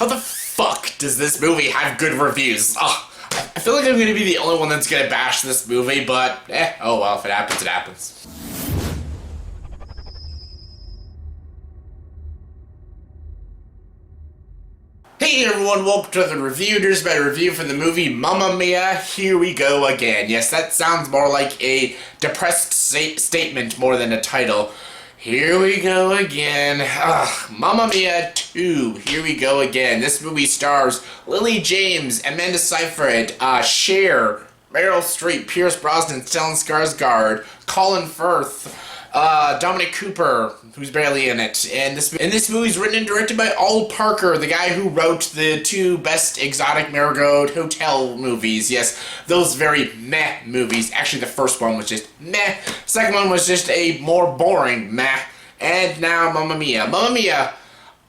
How the fuck does this movie have good reviews? Ugh. I feel like I'm gonna be the only one that's gonna bash this movie, but oh well, if it happens, it happens. Hey everyone, welcome to the JayVaters, my review for the movie Mamma Mia, Here We Go Again. Yes, that sounds more like a depressed statement more than a title. Here we go again. Mamma Mia 2, Here We Go Again. This movie stars Lily James, Amanda Seyfried, Cher, Meryl Streep, Brosnan, Stellan Skarsgard, Colin Firth, Dominic Cooper, who's barely in it. And this movie's written and directed by Al Parker, the guy who wrote the two best exotic marigold hotel movies. Yes, those very meh movies. Actually, the first one was just meh. Second one was just a more boring meh. And now Mamma Mia. Mamma Mia,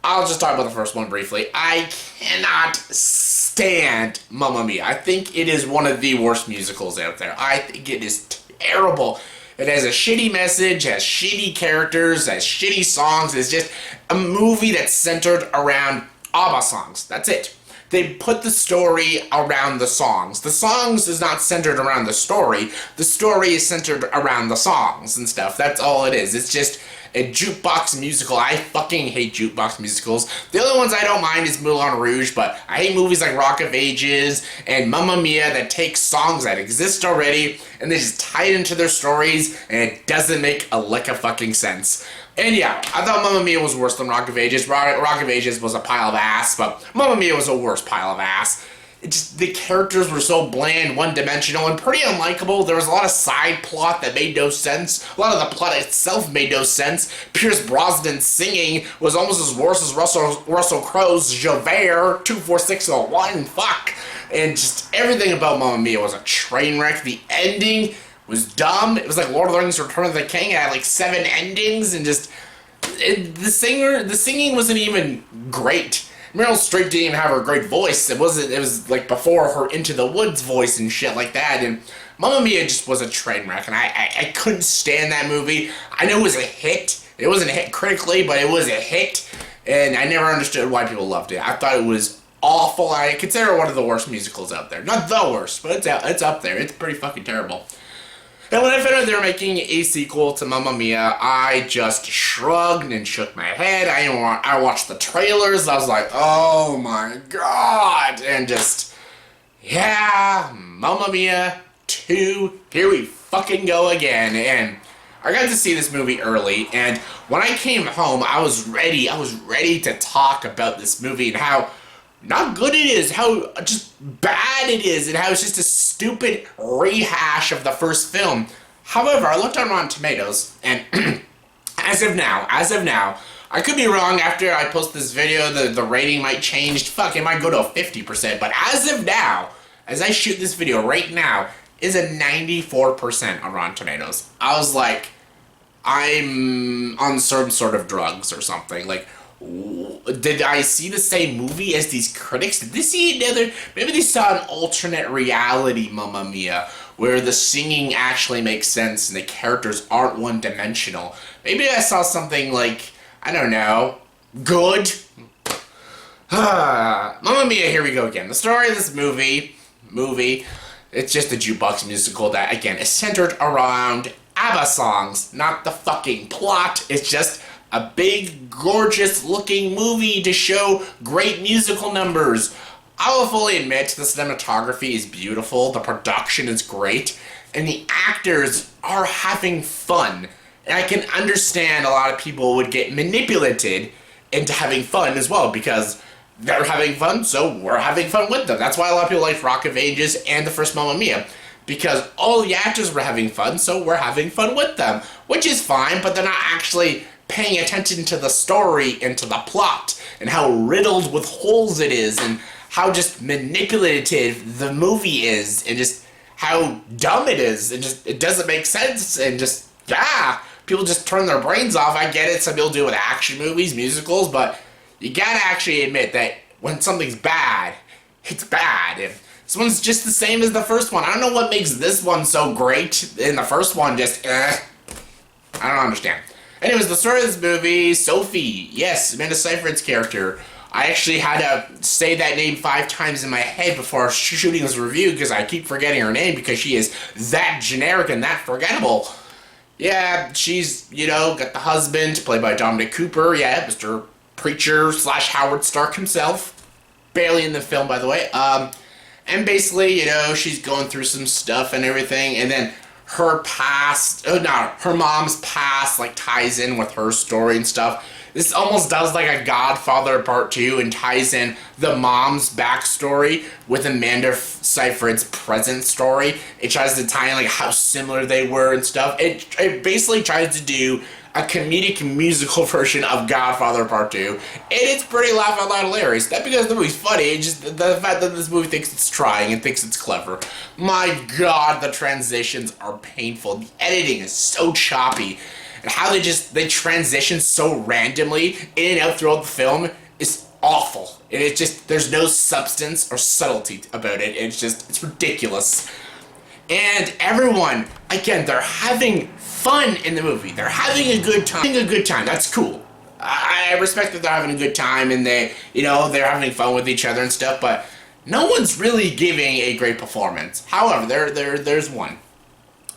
I'll just talk about the first one briefly. I cannot stand Mamma Mia. I think it is one of the worst musicals out there. I think it is terrible. It has a shitty message, has shitty characters, has shitty songs. It's just a movie that's centered around ABBA songs. That's it. They put the story around the songs. The songs is not centered around the story. The story is centered around the songs and stuff. That's all it is. It's just a jukebox musical. I fucking hate jukebox musicals. The only ones I don't mind is Moulin Rouge, but I hate movies like Rock of Ages and Mamma Mia that take songs that exist already and they just tie it into their stories and it doesn't make a lick of fucking sense. And yeah, I thought Mamma Mia was worse than Rock of Ages. Rock of Ages was a pile of ass, but Mamma Mia was a worse pile of ass. It just, the characters were so bland, one-dimensional, and pretty unlikable. There was a lot of side plot that made no sense. A lot of the plot itself made no sense. Pierce Brosnan singing was almost as worse as Russell Crowe's JayVaters 24601. Fuck. And just everything about Mamma Mia was a train wreck. The ending was dumb. It was like Lord of the Rings Return of the King. It had like 7 endings, and just the singing wasn't even great. Meryl Streep didn't even have her great voice. It was like before her Into the Woods voice and shit like that. And Mamma Mia just was a train wreck, and I couldn't stand that movie. I know it was a hit. It wasn't a hit critically, but it was a hit, and I never understood why people loved it. I thought it was awful. I consider it one of the worst musicals out there. Not the worst, but it's up there. It's pretty fucking terrible. And when I found out they were making a sequel to Mamma Mia, I just shrugged and shook my head. I watched the trailers. I was like, oh my god. And just, yeah, Mamma Mia 2, here we fucking go again. And I got to see this movie early, and when I came home, I was ready to talk about this movie and how not good it is, how just bad it is, and how it's just a stupid rehash of the first film. However, I looked on Rotten Tomatoes, and as of now, I could be wrong. After I post this video, the rating might change. Fuck, it might go to a 50%, but as of now, as I shoot this video right now, is a 94% on Rotten Tomatoes. I was like, I'm on some sort of drugs or something. Like, did I see the same movie as these critics? Did they see another? Maybe they saw an alternate reality Mamma Mia, where the singing actually makes sense and the characters aren't one-dimensional. Maybe I saw something like, I don't know, good? Mamma Mia, here we go again. The story of this movie, it's just a jukebox musical that, again, is centered around ABBA songs, not the fucking plot. It's just a big, gorgeous-looking movie to show great musical numbers. I will fully admit the cinematography is beautiful, the production is great, and the actors are having fun. And I can understand a lot of people would get manipulated into having fun as well, because they're having fun, so we're having fun with them. That's why a lot of people like Rock of Ages and the first Mamma Mia, because all the actors were having fun, so we're having fun with them, which is fine, but they're not actually paying attention to the story and to the plot and how riddled with holes it is and how just manipulative the movie is and just how dumb it is and just it doesn't make sense and just people just turn their brains off. I get it, some people do it with action movies, musicals, but you gotta actually admit that when something's bad, it's bad. And this one's just the same as the first one. I don't know what makes this one so great and the first one just I don't understand. Anyways, the story of this movie, Sophie, yes, Amanda Seyfried's character. I actually had to say that name 5 times in my head before shooting this review because I keep forgetting her name because she is that generic and that forgettable. Yeah, she's, got the husband, played by Dominic Cooper. Yeah, Mr. Preacher / Howard Stark himself. Barely in the film, by the way. And basically, she's going through some stuff and everything, and then her mom's past, ties in with her story and stuff. This almost does like a Godfather Part 2 and ties in the mom's backstory with Amanda Seyfried's present story. It tries to tie in how similar they were and stuff. It basically tries to do a comedic musical version of Godfather Part 2. And it's pretty laugh out loud hilarious. Not because the movie's funny, it's just the fact that this movie thinks it's trying and thinks it's clever. My god, the transitions are painful. The editing is so choppy. And how they transition so randomly in and out throughout the film is awful. And it's just, there's no substance or subtlety about it. It's ridiculous. And everyone, again, they're having fun in the movie. They're having a good time. That's cool. I respect that they're having a good time and they're having fun with each other and stuff, but no one's really giving a great performance. However, there's one.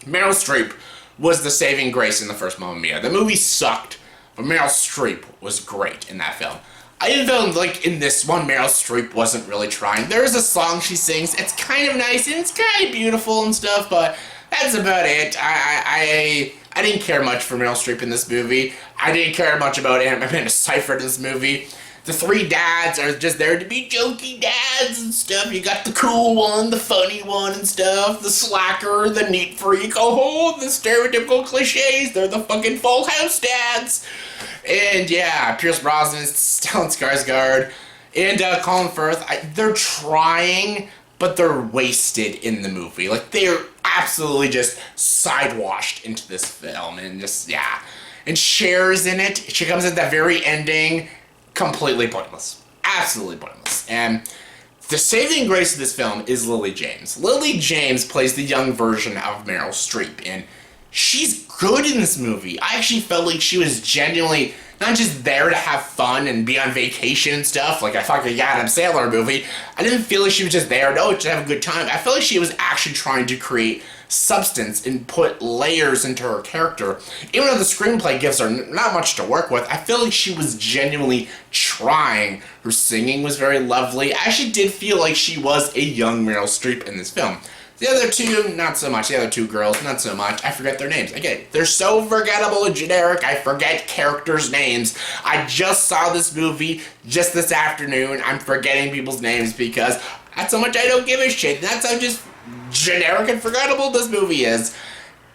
Meryl Streep was the saving grace in the first Mamma Mia. The movie sucked, but Meryl Streep was great in that film. I even felt in this one, Meryl Streep wasn't really trying. There's a song she sings. It's kind of nice and it's kind of beautiful and stuff, but that's about it. I didn't care much for Meryl Streep in this movie. I didn't care much about Amanda Seyfried in this movie. The 3 dads are just there to be jokey dads and stuff. You got the cool one, the funny one and stuff, the slacker, the neat freak, the stereotypical cliches. They're the fucking Full House dads. And yeah, Pierce Brosnan, Stellan Skarsgard, and Colin Firth. They're trying, but they're wasted in the movie. They're absolutely just sidewashed into this film. And And Cher's in it. She comes at the very ending. Completely pointless. Absolutely pointless. And the saving grace of this film is Lily James. Lily James plays the young version of Meryl Streep, and she's good in this movie. I actually felt like she was genuinely not just there to have fun and be on vacation and stuff, like I thought like a Adam Sandler movie. I didn't feel like she was just there, to have a good time. I felt like she was actually trying to create substance and put layers into her character. Even though the screenplay gives her not much to work with, I feel like she was genuinely trying. Her singing was very lovely. I actually did feel like she was a young Meryl Streep in this film. The other two, not so much. The other 2 girls, not so much. I forget their names. Again, they're so forgettable and generic, I forget characters' names. I just saw this movie just this afternoon. I'm forgetting people's names because that's how much I don't give a shit. That's how just generic and forgettable this movie is.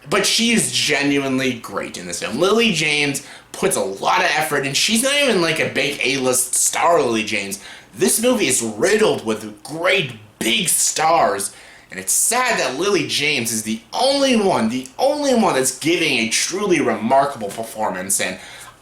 But she is genuinely great in this film. Lily James puts a lot of effort, and she's not even a big A-list star, Lily James. This movie is riddled with great big stars, and it's sad that Lily James is the only one that's giving a truly remarkable performance, and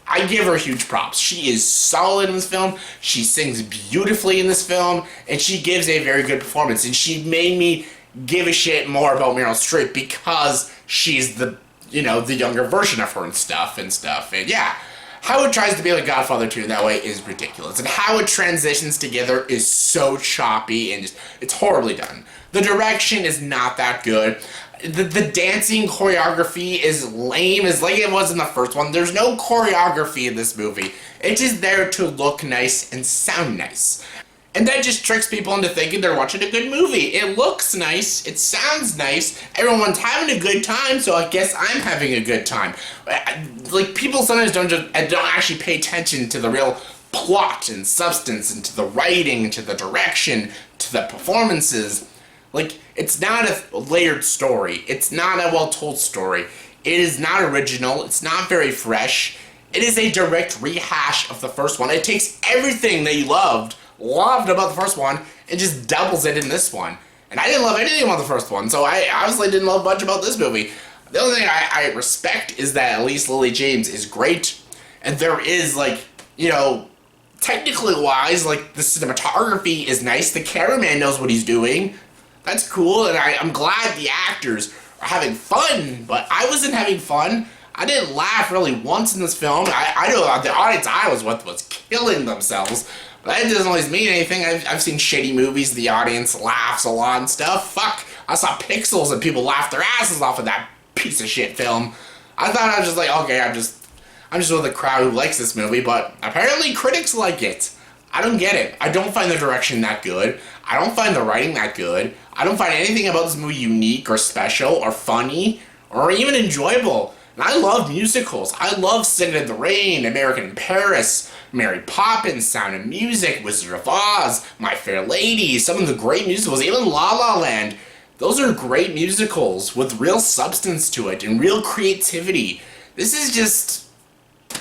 I give her huge props. She is solid in this film, she sings beautifully in this film, and she gives a very good performance, and she made me give a shit more about Meryl Streep because she's the younger version of her and stuff. And yeah, how it tries to be like Godfather 2 in that way is ridiculous. And how it transitions together is so choppy and it's horribly done. The direction is not that good. The dancing choreography is lame, as like it was in the first one. There's no choreography in this movie. It's just there to look nice and sound nice. And that just tricks people into thinking they're watching a good movie. It looks nice, it sounds nice, everyone's having a good time, so I guess I'm having a good time. People sometimes don't actually pay attention to the real plot and substance, and to the writing, and to the direction, to the performances. It's not a layered story. It's not a well-told story. It is not original. It's not very fresh. It is a direct rehash of the first one. It takes everything that you loved about the first one and just doubles it in this one. And I didn't love anything about the first one, so I obviously didn't love much about this movie. The only thing I respect is that at least Lily James is great, and there is, technically wise, the cinematography is nice, the cameraman knows what he's doing. That's cool, and I'm glad the actors are having fun, but I wasn't having fun. I didn't laugh really once in this film. I know the audience I was with was killing themselves. That doesn't always mean anything. I've seen shitty movies, the audience laughs a lot and stuff. Fuck, I saw Pixels and people laughed their asses off of that piece of shit film. I thought I was just like, okay, I'm just with the crowd who likes this movie, but apparently critics like it. I don't get it. I don't find the direction that good. I don't find the writing that good. I don't find anything about this movie unique or special or funny or even enjoyable. And I love musicals. I love Singing in the Rain, American in Paris, Mary Poppins, Sound of Music, Wizard of Oz, My Fair Lady, some of the great musicals, even La La Land. Those are great musicals with real substance to it and real creativity. This is just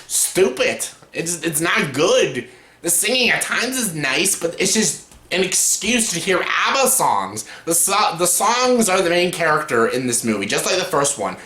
stupid. It's not good. The singing at times is nice, but it's just an excuse to hear ABBA songs. The songs are the main character in this movie, just like the first one.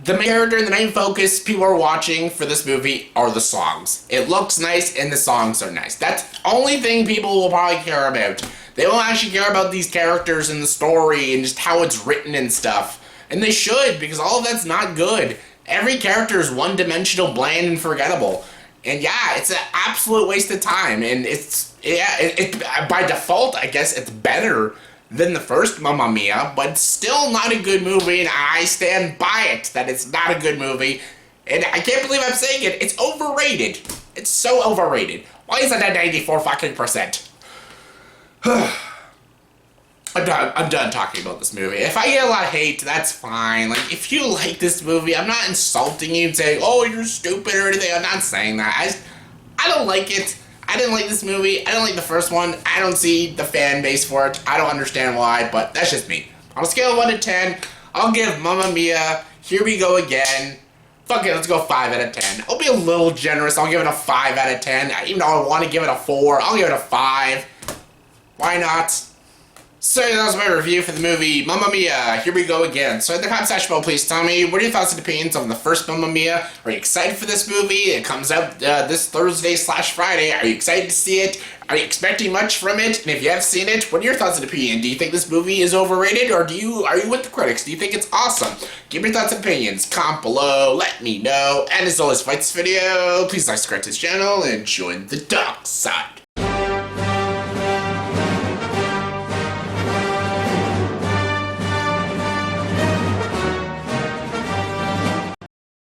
The main character and the main focus people are watching for this movie are the songs. It looks nice and the songs are nice. That's the only thing people will probably care about. They won't actually care about these characters and the story and just how it's written and stuff. And they should, because all of that's not good. Every character is one-dimensional, bland, and forgettable. And yeah, it's an absolute waste of time. And by default, I guess it's better than the first Mamma Mia, but still not a good movie, and I stand by it that it's not a good movie. And I can't believe I'm saying it. It's overrated. It's so overrated. Why is it at 94%? I'm done talking about this movie. If I get a lot of hate, that's fine. Like, if you like this movie, I'm not insulting you and saying, oh, you're stupid or anything. I'm not saying that. I don't like it. I didn't like this movie. I didn't like the first one. I don't see the fan base for it. I don't understand why, but that's just me. On a scale of 1 to 10, I'll give Mamma Mia, Here We Go Again. Fuck it, let's go 5 out of 10. I'll be a little generous. I'll give it a 5 out of 10. Even though I want to give it a 4, I'll give it a 5. Why not? So that was my review for the movie Mamma Mia, Here We Go Again. So in the comment section below, please tell me, what are your thoughts and opinions on the first Mamma Mia? Are you excited for this movie? It comes out this Thursday/Friday. Are you excited to see it? Are you expecting much from it? And if you have seen it, what are your thoughts and opinions? Do you think this movie is overrated, or are you with the critics? Do you think it's awesome? Give me your thoughts and opinions. Comment below, let me know. And as always, if you like this video, please subscribe to this channel and join the dark side.